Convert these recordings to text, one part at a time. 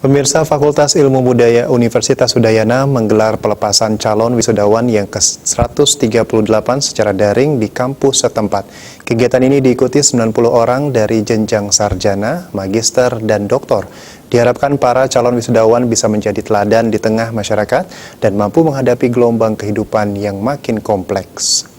Pemirsa, Fakultas Ilmu Budaya Universitas Udayana menggelar pelepasan calon wisudawan yang ke-138 secara daring di kampus setempat. Kegiatan ini diikuti 90 orang dari jenjang sarjana, magister, dan doktor. Diharapkan para calon wisudawan bisa menjadi teladan di tengah masyarakat dan mampu menghadapi gelombang kehidupan yang makin kompleks.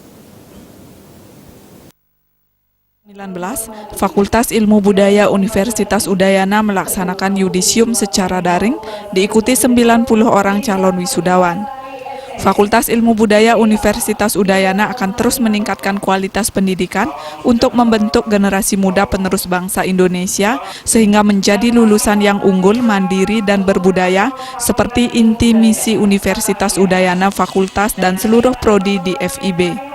19, Fakultas Ilmu Budaya Universitas Udayana melaksanakan yudisium secara daring, diikuti 90 orang calon wisudawan. Fakultas Ilmu Budaya Universitas Udayana akan terus meningkatkan kualitas pendidikan untuk membentuk generasi muda penerus bangsa Indonesia sehingga menjadi lulusan yang unggul, mandiri, dan berbudaya seperti inti misi Universitas Udayana, fakultas, dan seluruh prodi di FIB.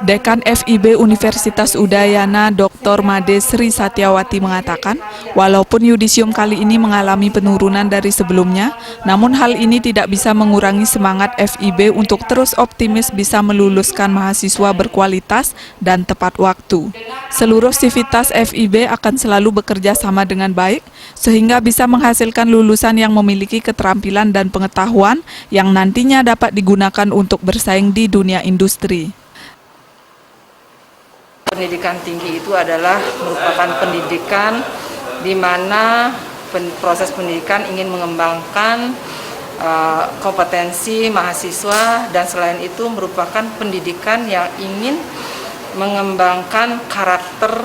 Dekan FIB Universitas Udayana Dr. Made Sri Satyawati mengatakan, walaupun yudisium kali ini mengalami penurunan dari sebelumnya, namun hal ini tidak bisa mengurangi semangat FIB untuk terus optimis bisa meluluskan mahasiswa berkualitas dan tepat waktu. Seluruh sivitas FIB akan selalu bekerja sama dengan baik, sehingga bisa menghasilkan lulusan yang memiliki keterampilan dan pengetahuan yang nantinya dapat digunakan untuk bersaing di dunia industri. Pendidikan tinggi itu adalah merupakan pendidikan di mana proses pendidikan ingin mengembangkan kompetensi mahasiswa, dan selain itu merupakan pendidikan yang ingin mengembangkan karakter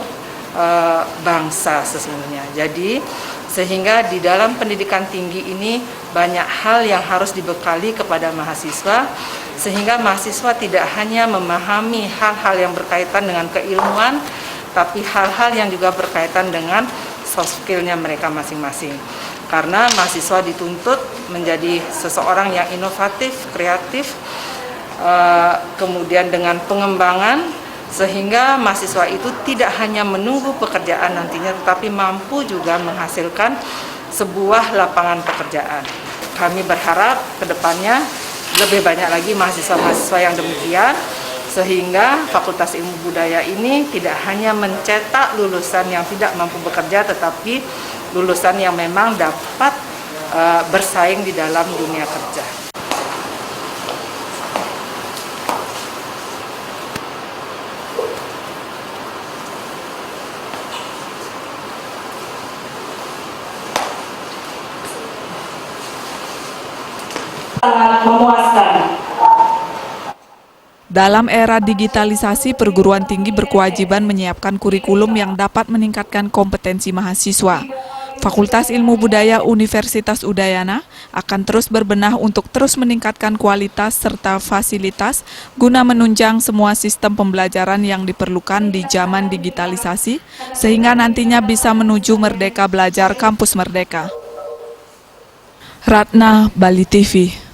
bangsa sesungguhnya. Jadi sehingga di dalam pendidikan tinggi ini banyak hal yang harus dibekali kepada mahasiswa, sehingga mahasiswa tidak hanya memahami hal-hal yang berkaitan dengan keilmuan, tapi hal-hal yang juga berkaitan dengan soft skill-nya mereka masing-masing. Karena mahasiswa dituntut menjadi seseorang yang inovatif, kreatif, kemudian dengan pengembangan, sehingga mahasiswa itu tidak hanya menunggu pekerjaan nantinya, tetapi mampu juga menghasilkan sebuah lapangan pekerjaan. Kami berharap ke depannya lebih banyak lagi mahasiswa-mahasiswa yang demikian, sehingga Fakultas Ilmu Budaya ini tidak hanya mencetak lulusan yang tidak mampu bekerja, tetapi lulusan yang memang dapat bersaing di dalam dunia kerja. Sangat memuaskan. Dalam era digitalisasi, perguruan tinggi berkewajiban menyiapkan kurikulum yang dapat meningkatkan kompetensi mahasiswa. Fakultas Ilmu Budaya Universitas Udayana akan terus berbenah untuk terus meningkatkan kualitas serta fasilitas guna menunjang semua sistem pembelajaran yang diperlukan di zaman digitalisasi, sehingga nantinya bisa menuju Merdeka Belajar Kampus Merdeka. Ratna, Bali TV.